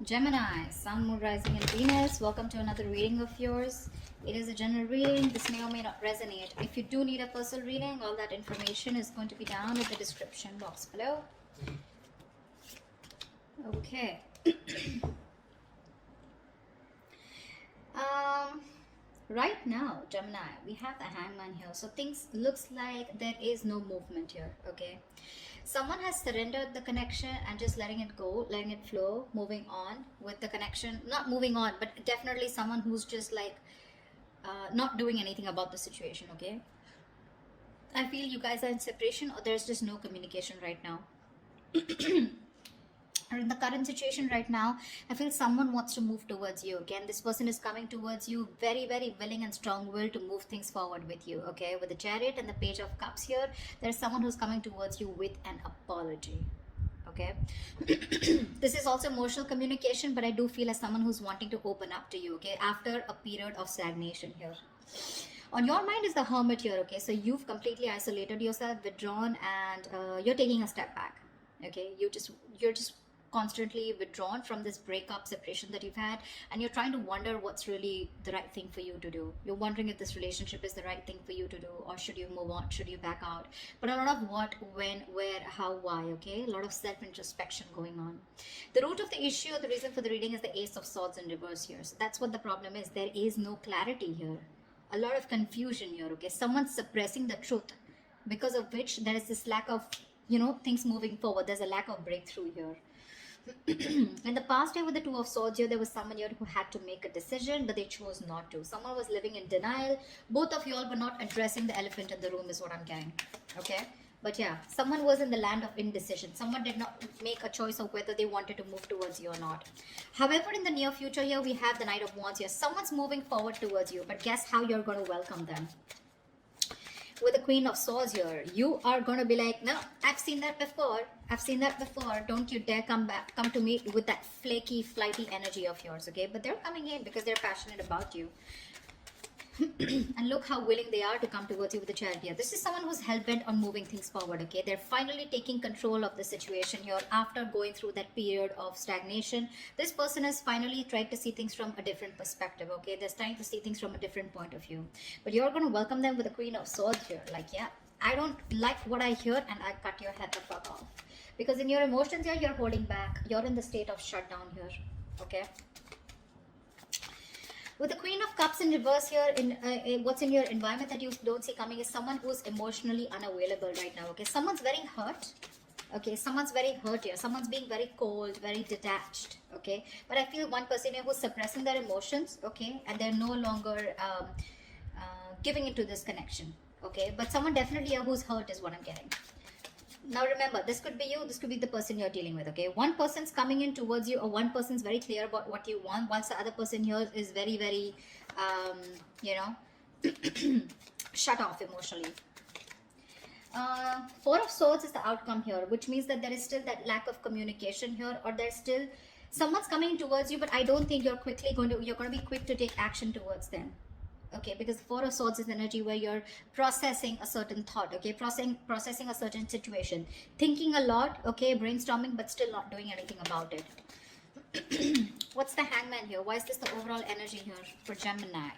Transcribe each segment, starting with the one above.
Gemini, Sun, Moon, Rising, and Venus. Welcome to another reading of yours. It is a general reading. This may or may not resonate. If you do need a personal reading, all that information is going to be down in the description box below. Okay. Right now, Gemini, we have the Hangman here. So things looks like there is no movement here. Okay. Someone has surrendered the connection and just letting it go, letting it flow, moving on with the connection. Not moving on, but definitely someone who's just like not doing anything about the situation. Okay. I feel you guys are in separation or there's just no communication right now. Or in the current situation right now, I feel someone wants to move towards you. Again, this person is coming towards you very, very willing and strong-willed to move things forward with you. Okay, with the Chariot and the Page of Cups here, there's someone who's coming towards you with an apology. Okay. This is also emotional communication, but I do feel as someone who's wanting to open up to you. Okay, after a period of stagnation here. On your mind is the Hermit here. Okay, so you've completely isolated yourself, withdrawn, and you're taking a step back. Okay, you're just constantly withdrawn from this breakup separation that you've had, and you're trying to wonder what's really the right thing for you to do. You're wondering if this relationship is the right thing for you to do, or should you move on, should you back out. But a lot of what, when, where, how, why. Okay, a lot of self-introspection going on. The root of the issue, the reason for the reading, is the Ace of Swords in reverse here. So that's what the problem is. There is no clarity here, a lot of confusion here. Okay, someone's suppressing the truth, because of which there is this lack of things moving forward. There's a lack of breakthrough here. In the past year with the Two of Swords here, there was someone here who had to make a decision, but they chose not to. Someone was living in denial. Both of you all were not addressing the elephant in the room is what I'm getting. Okay, but yeah, someone was in the land of indecision. Someone did not make a choice of whether they wanted to move towards you or not. However, in the near future here, we have the Knight of Wands here. Someone's moving forward towards you, but guess how you're going to welcome them? With the Queen of Swords here, you are going to be like, no, I've seen that before. I've seen that before. Don't you dare come to me with that flaky, flighty energy of yours, okay? But they're coming in because they're passionate about you. And look how willing they are to come towards you with the Chariot here. This is someone who's hell-bent on moving things forward, okay? They're finally taking control of the situation here after going through that period of stagnation. This person has finally tried to see things from a different perspective, okay? They're trying to see things from a different point of view. But you're going to welcome them with the Queen of Swords here. Like, yeah, I don't like what I hear and I cut your head the fuck off. Because in your emotions here, you're holding back. You're in the state of shutdown here, okay? With the Queen of Cups in reverse here, what's in your environment that you don't see coming is someone who's emotionally unavailable right now, okay? Someone's very hurt, okay? Someone's very hurt here. Someone's being very cold, very detached, okay? But I feel one person here who's suppressing their emotions, okay? And they're no longer giving into this connection, okay? But someone definitely here who's hurt is what I'm getting. Now remember, this could be you, this could be the person you're dealing with, okay? One person's coming in towards you, or one person's very clear about what you want, whilst the other person here is very, very, shut off emotionally. Four of Swords is the outcome here, which means that there is still that lack of communication here, or there's still someone's coming towards you, but I don't think you're going to be quick to take action towards them. Okay, because the Four of Swords is energy where you're processing a certain thought, okay, processing a certain situation, thinking a lot, okay, brainstorming, but still not doing anything about it. What's the Hangman here? Why is this the overall energy here for Gemini?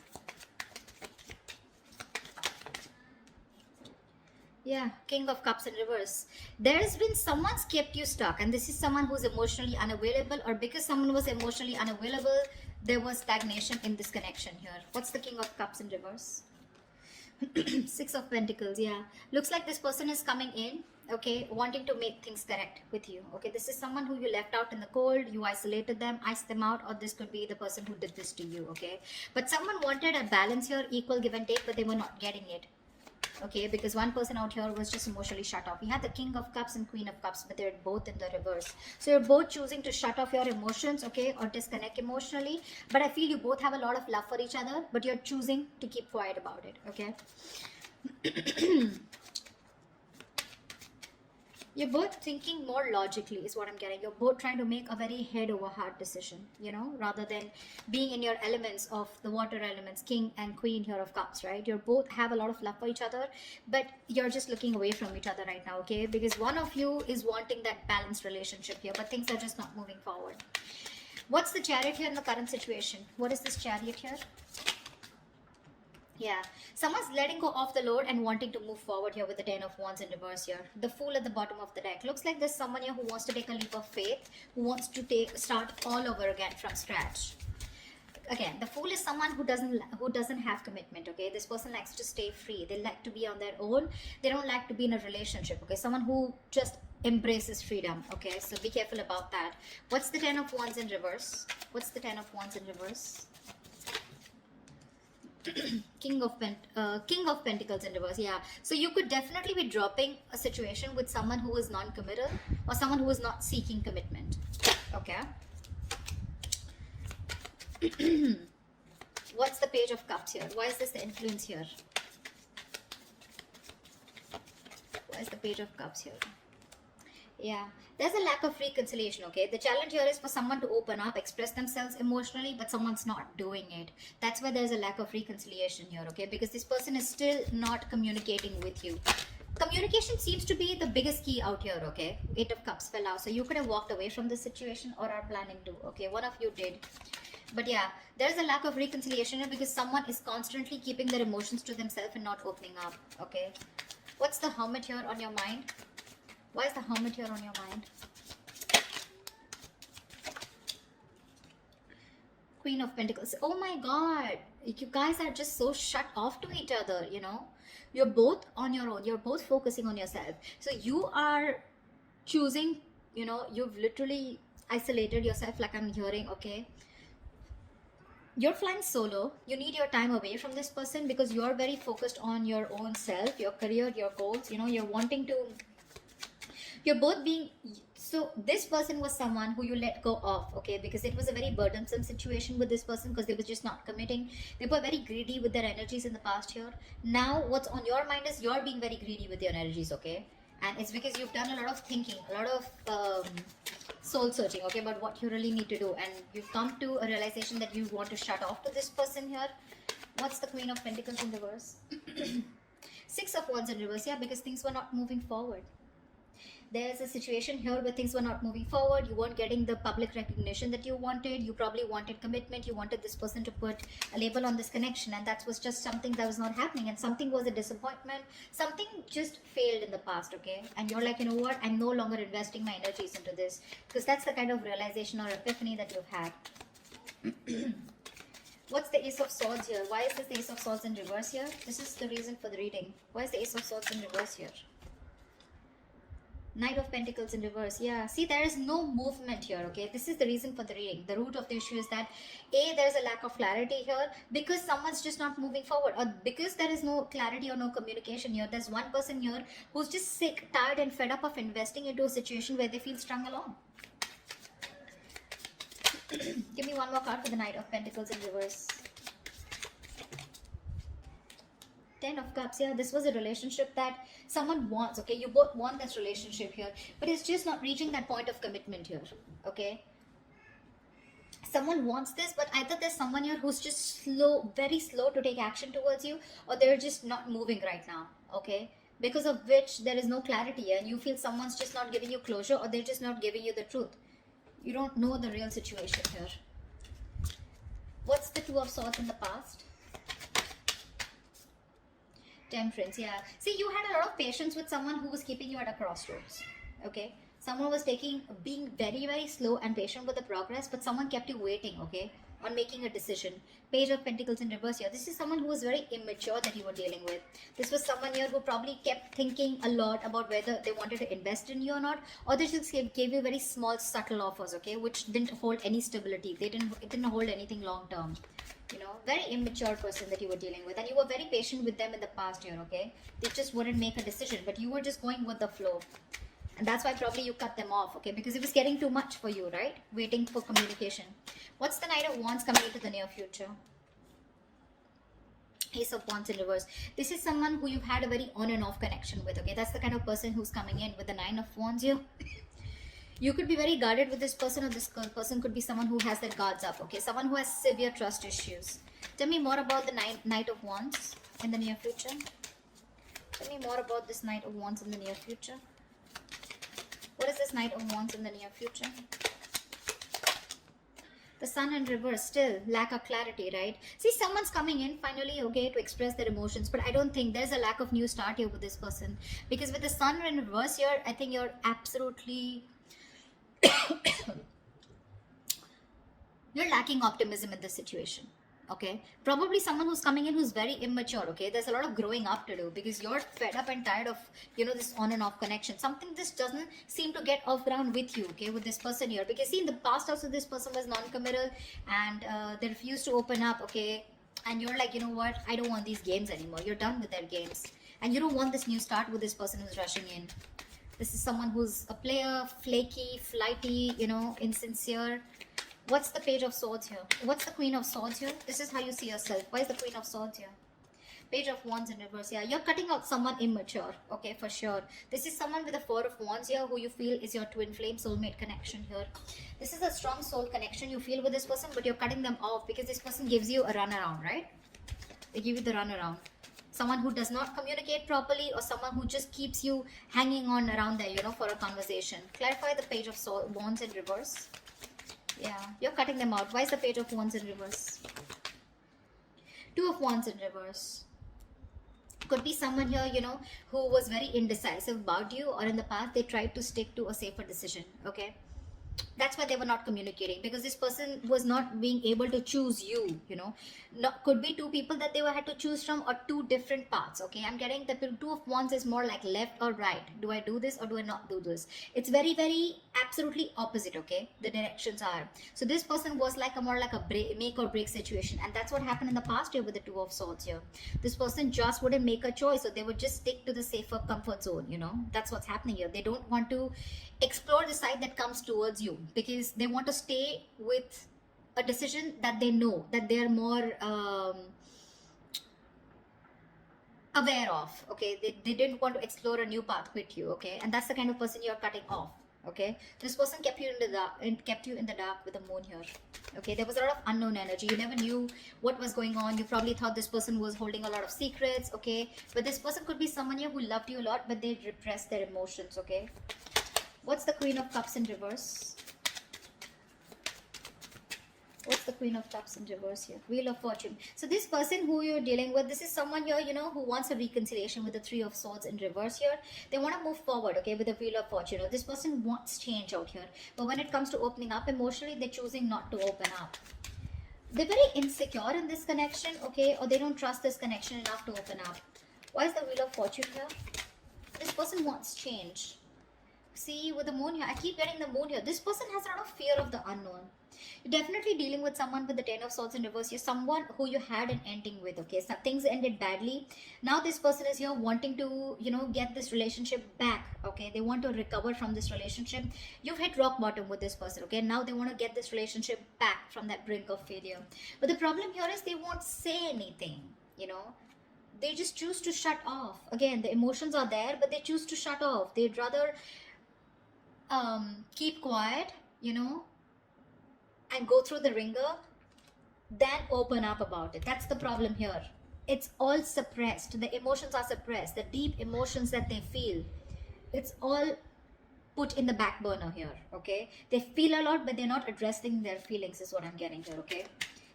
Yeah, King of Cups in reverse. There's been someone's kept you stuck, and this is someone who's emotionally unavailable, or because someone was emotionally unavailable, there was stagnation in this connection here. What's the King of Cups in reverse? Six of Pentacles, yeah. Looks like this person is coming in, okay, wanting to make things correct with you. Okay, this is someone who you left out in the cold, you isolated them, iced them out, or this could be the person who did this to you, okay? But someone wanted a balance here, equal give and take, but they were not getting it. Okay, because one person out here was just emotionally shut off. We have the King of Cups and Queen of Cups, but they're both in the reverse. So you're both choosing to shut off your emotions, okay, or disconnect emotionally. But I feel you both have a lot of love for each other, but you're choosing to keep quiet about it, okay? You're both thinking more logically is what I'm getting. You're both trying to make a very head over heart decision, rather than being in your elements of the water elements, King and Queen here of Cups, right? You both have a lot of love for each other, but you're just looking away from each other right now, okay? Because one of you is wanting that balanced relationship here, but things are just not moving forward. What's the Chariot here in the current situation? What is this Chariot here? Yeah, someone's letting go of the load and wanting to move forward here with the Ten of Wands in reverse here. The Fool at the bottom of the deck. Looks like there's someone here who wants to take a leap of faith, who wants to start all over again from scratch. Again, the Fool is someone who doesn't have commitment. Okay, this person likes to stay free. They like to be on their own. They don't like to be in a relationship. Okay, someone who just embraces freedom. Okay, so be careful about that. What's the Ten of Wands in reverse? What's the Ten of Wands in reverse? King of Pentacles in reverse. Yeah, so you could definitely be dropping a situation with someone who is non-committal or someone who is not seeking commitment. Okay. What's the Page of Cups here? Why is this the influence here? Why is the Page of Cups here? Yeah, there's a lack of reconciliation. Okay, the challenge here is for someone to open up, express themselves emotionally, but someone's not doing it. That's why there's a lack of reconciliation here. Okay, because this person is still not communicating with you. Communication seems to be the biggest key out here. Okay, Eight of Cups fell out, so you could have walked away from this situation or are planning to. Okay, one of you did. But yeah, there's a lack of reconciliation here because someone is constantly keeping their emotions to themselves and not opening up. Okay, what's the Hermit here on your mind? Why is the Hermit here on your mind? Queen of Pentacles. Oh my God. You guys are just so shut off to each other, you know. You're both on your own. You're both focusing on yourself. So you are choosing, you know, you've literally isolated yourself like I'm hearing, okay. You're flying solo. You need your time away from this person because you're very focused on your own self, your career, your goals. You know, you're wanting to... You're both being... So this person was someone who you let go of, okay, because it was a very burdensome situation with this person because they were just not committing. They were very greedy with their energies in the past year. Now what's on your mind is you're being very greedy with your energies, okay, and it's because you've done a lot of thinking, a lot of soul searching, okay, about what you really need to do, and you've come to a realization that you want to shut off to this person here. What's the Queen of Pentacles in reverse? Six of Wands in reverse. Yeah, because things were not moving forward. There's a situation here where things were not moving forward. You weren't getting the public recognition that you wanted. You probably wanted commitment. You wanted this person to put a label on this connection, and that was just something that was not happening, and something was a disappointment. Something just failed in the past, okay, and you're like, you know what, I'm no longer investing my energies into this, because that's the kind of realization or epiphany that you've had. What's the Ace of Swords here? Why is this the Ace of Swords in reverse here? This is the reason for the reading. Why is the Ace of Swords in reverse here? Knight of Pentacles in reverse. Yeah, see, there is no movement here, okay. This is the reason for the reading. The root of the issue is that there's a lack of clarity here because someone's just not moving forward, or because there is no clarity or no communication here. There's one person here who's just sick, tired and fed up of investing into a situation where they feel strung along. Give me one more card for the Knight of Pentacles in reverse. Ten of Cups. Yeah, this was a relationship that someone wants, okay. You both want this relationship here, but it's just not reaching that point of commitment here, okay. Someone wants this, but either there's someone here who's just slow, very slow to take action towards you, or they're just not moving right now, okay, because of which there is no clarity here, and you feel someone's just not giving you closure, or they're just not giving you the truth. You don't know the real situation here. What's the Two of Swords in the past? Temperance. Yeah, see, you had a lot of patience with someone who was keeping you at a crossroads, okay. Someone was being very, very slow and patient with the progress, but someone kept you waiting, okay, on making a decision. Page of Pentacles in reverse here. This is someone who was very immature that you were dealing with. This was someone here who probably kept thinking a lot about whether they wanted to invest in you or not, or they just gave you very small, subtle offers, okay, which didn't hold any stability. It didn't hold anything long term. You know, very immature person that you were dealing with, and you were very patient with them in the past year, okay. They just wouldn't make a decision, but you were just going with the flow, and that's why probably you cut them off, okay, because it was getting too much for you, right? Waiting for communication. What's the Knight of Wands coming into the near future? Ace of Wands in reverse. This is someone who you've had a very on and off connection with, okay. That's the kind of person who's coming in with the Nine of Wands here. You could be very guarded with this person, or this person could be someone who has their guards up, okay. Someone who has severe trust issues. Tell me more about the Knight of Wands in the near future. Tell me more about this Knight of Wands in the near future. What is this Knight of Wands in the near future? The Sun in reverse, still lack of clarity, right? See, someone's coming in finally, okay, to express their emotions, but I don't think there's a lack of new start here with this person, because with the Sun in reverse here, I think you're absolutely you're lacking optimism in this situation. Okay, probably someone who's coming in who's very immature. Okay, there's a lot of growing up to do, because you're fed up and tired of, this on and off connection. Something just doesn't seem to get off ground with you, okay, with this person here, because see, in the past also this person was non-committal, and they refused to open up. Okay, and you're like, you know what, I don't want these games anymore. You're done with their games, and you don't want this new start with this person who's rushing in. This is someone who's a player, flaky, flighty, insincere. What's the Page of Swords here? What's the Queen of Swords here? This is how you see yourself. Why is the Queen of Swords here? Page of Wands in reverse. Yeah, you're cutting out someone immature. Okay, for sure. This is someone with a Four of Wands here who you feel is your twin flame soulmate connection here. This is a strong soul connection you feel with this person, but you're cutting them off because this person gives you a runaround, right? They give you the runaround. Someone who does not communicate properly, or someone who just keeps you hanging on around there, for a conversation. Clarify the Page of Wands in reverse. Yeah, you're cutting them out. Why is the Page of Wands in reverse? Two of Wands in reverse. Could be someone here, who was very indecisive about you, or in the past they tried to stick to a safer decision, okay? That's why they were not communicating, because this person was not being able to choose you, could be two people that they had to choose from, or two different paths. Okay, I'm getting the Two of Wands is more like left or right. Do I do this or do I not do this? It's very, very absolutely opposite. Okay, the directions are. So this person was like a more like a make or break situation, and that's what happened in the past year with the Two of Swords here. This person just wouldn't make a choice, so they would just stick to the safer comfort zone. That's what's happening here. They don't want to explore the side that comes towards you, because they want to stay with a decision that they know, that they're more aware of. Okay, they didn't want to explore a new path with you. Okay, and that's the kind of person you're cutting off. Okay, this person kept you in the dark, and kept you in the dark with the moon here. Okay, there was a lot of unknown energy. You never knew what was going on. You probably thought this person was holding a lot of secrets. Okay, but this person could be someone here who loved you a lot, but they repressed their emotions. Okay, what's the Queen of Cups in reverse? What's the Queen of Cups in reverse here? Wheel of Fortune. So this person who you're dealing with, this is someone here, who wants a reconciliation with the Three of Swords in reverse here. They want to move forward, okay, with the Wheel of Fortune. This person wants change out here. But when it comes to opening up emotionally, they're choosing not to open up. They're very insecure in this connection, okay, or they don't trust this connection enough to open up. Why is the Wheel of Fortune here? This person wants change. See, with the moon here, I keep getting the moon here. This person has a lot of fear of the unknown. You're definitely dealing with someone with the Ten of Swords in reverse. You're someone who you had an ending with, okay? So things ended badly. Now this person is here wanting to, get this relationship back, okay? They want to recover from this relationship. You've hit rock bottom with this person, okay? Now they want to get this relationship back from that brink of failure. But the problem here is they won't say anything, They just choose to shut off. Again, the emotions are there, but they choose to shut off. They'd rather keep quiet, and go through the ringer than open up about it. That's the problem here. It's all suppressed. The emotions are suppressed. The deep emotions that they feel, it's all put in the back burner here, okay? They feel a lot, but they're not addressing their feelings, is what I'm getting here, okay?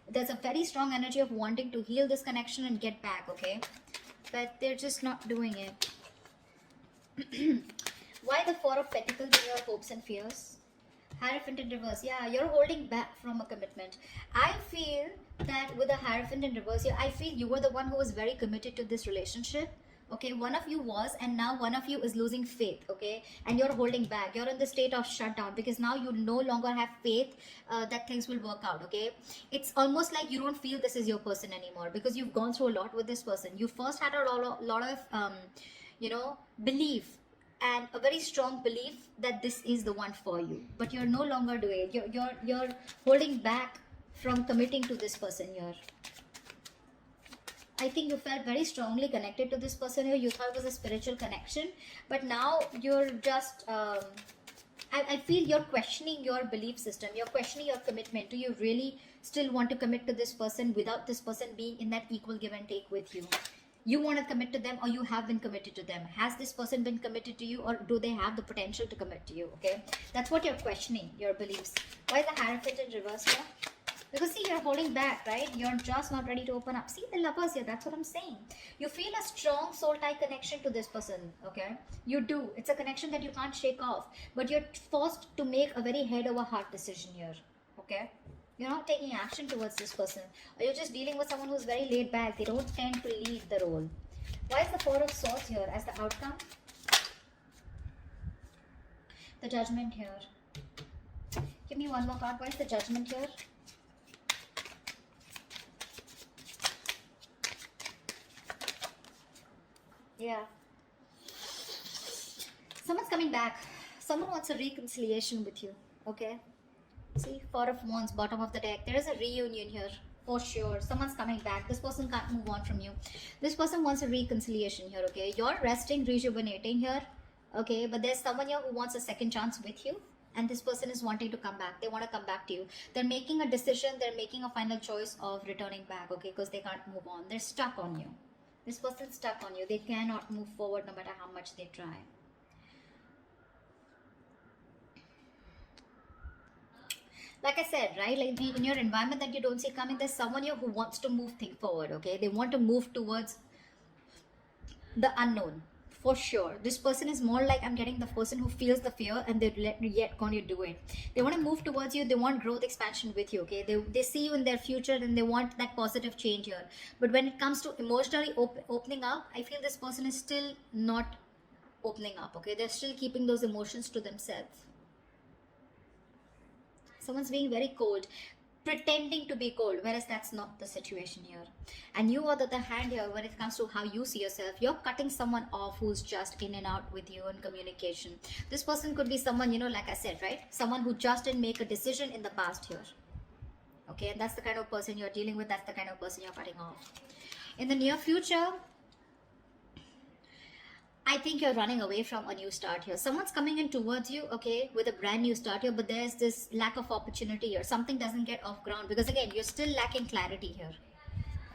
There's a very strong energy of wanting to heal this connection and get back, okay? But they're just not doing it. Why the Four of Pentacles in your hopes and fears? Hierophant in reverse. Yeah, you're holding back from a commitment. I feel that with the Hierophant in reverse here, I feel you were the one who was very committed to this relationship. Okay, one of you was, and now one of you is losing faith. Okay, and you're holding back. You're in the state of shutdown because now you no longer have faith that things will work out. Okay, it's almost like you don't feel this is your person anymore because you've gone through a lot with this person. You first had a lot of belief, and a very strong belief that this is the one for you, but you're no longer doing it. You're holding back from committing to this person here. I think you felt very strongly connected to this person here. You thought it was a spiritual connection, but now you're just I feel you're questioning your belief system. You're questioning your commitment. Do you really still want to commit to this person without this person being in that equal give and take with you? You want to commit to them, or you have been committed to them? Has this person been committed to you, or do they have the potential to commit to you? Okay, that's what you're questioning, your beliefs. Why is the Hierophant in reverse here? Because see, you're holding back, right? You're just not ready to open up. See the lovers here, that's what I'm saying. You feel a strong soul tie connection to this person, okay? You do. It's a connection that you can't shake off. But you're forced to make a very head over heart decision here, okay? You're not taking action towards this person. Or you're just dealing with someone who's very laid back. They don't tend to lead the role. Why is the Four of Swords here as the outcome? The Judgment here. Give me one more card. Why is the Judgment here? Yeah. Someone's coming back. Someone wants a reconciliation with you. Okay. See, Four of Wands, bottom of the deck. There is a reunion here. For sure. Someone's coming back. This person can't move on from you. This person wants a reconciliation here. Okay. You're resting, rejuvenating here. Okay. But there's someone here who wants a second chance with you. And this person is wanting to come back. They want to come back to you. They're making a decision. They're making a final choice of returning back. Okay. Because they can't move on. They're stuck on you. This person's stuck on you. They cannot move forward no matter how much they try. Like I said, right? Like in your environment that you don't see coming, there's someone here who wants to move things forward, okay? They want to move towards the unknown. For sure. This person is more like, I'm getting the person who feels the fear and they're yet going to do it. They want to move towards you. They want growth, expansion with you, okay? They see you in their future and they want that positive change here. But when it comes to emotionally opening up, I feel this person is still not opening up, okay? They're still keeping those emotions to themselves. Someone's being very cold, pretending to be cold, whereas that's not the situation here. And you, on the other hand, here, when it comes to how you see yourself, you're cutting someone off who's just in and out with you in communication. This person could be someone, you know, like I said, right? Someone who just didn't make a decision in the past here. Okay, and that's the kind of person you're dealing with. That's the kind of person you're cutting off. In the near future, I think you're running away from a new start here. Someone's coming in towards you, okay, with a brand new start here, but there's this lack of opportunity here. Something doesn't get off ground because, again, you're still lacking clarity here.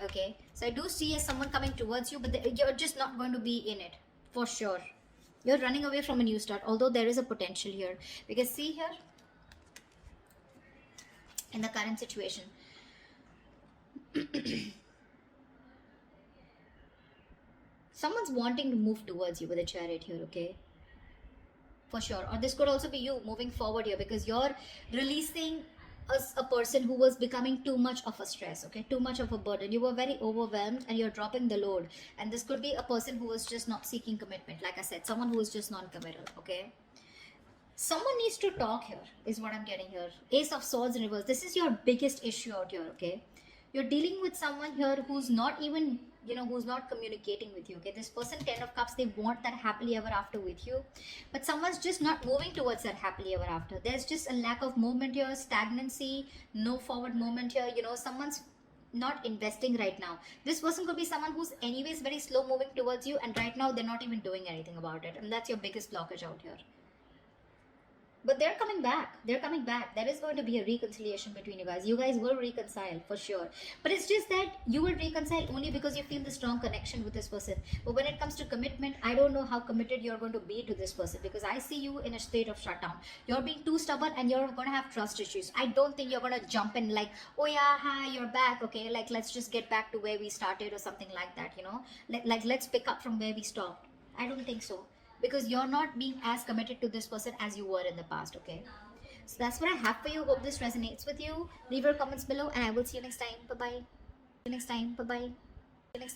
Okay, so I do see someone coming towards you, but you're just not going to be in it, for sure. You're running away from a new start, although there is a potential here. Because see here, in the current situation, someone's wanting to move towards you with a Chariot here, okay? For sure. Or this could also be you moving forward here because you're releasing a person who was becoming too much of a stress, okay? Too much of a burden. You were very overwhelmed and you're dropping the load. And this could be a person who was just not seeking commitment. Like I said, someone who is just non-committal, okay? Someone needs to talk here, is what I'm getting here. Ace of Swords in reverse. This is your biggest issue out here, okay? You're dealing with someone here who's not even, you know, who's not communicating with you, okay? This person, 10 of Cups, they want that happily ever after with you, but someone's just not moving towards that happily ever after. There's just a lack of movement here, stagnancy, no forward movement here. You know, someone's not investing right now. This person could be someone who's anyways very slow moving towards you, and right now they're not even doing anything about it, and that's your biggest blockage out here. But they're coming back. They're coming back. There is going to be a reconciliation between you guys. You guys will reconcile for sure. But it's just that you will reconcile only because you feel the strong connection with this person. But when it comes to commitment, I don't know how committed you're going to be to this person because I see you in a state of shutdown. You're being too stubborn and you're going to have trust issues. I don't think you're going to jump in like, oh yeah, hi, you're back. Okay, like let's just get back to where we started or something like that, you know. Like let's pick up from where we stopped. I don't think so. Because you're not being as committed to this person as you were in the past, okay? So that's what I have for you. Hope this resonates with you. Leave your comments below and I will see you next time. Bye-bye. See you next time. Bye-bye. See you next time.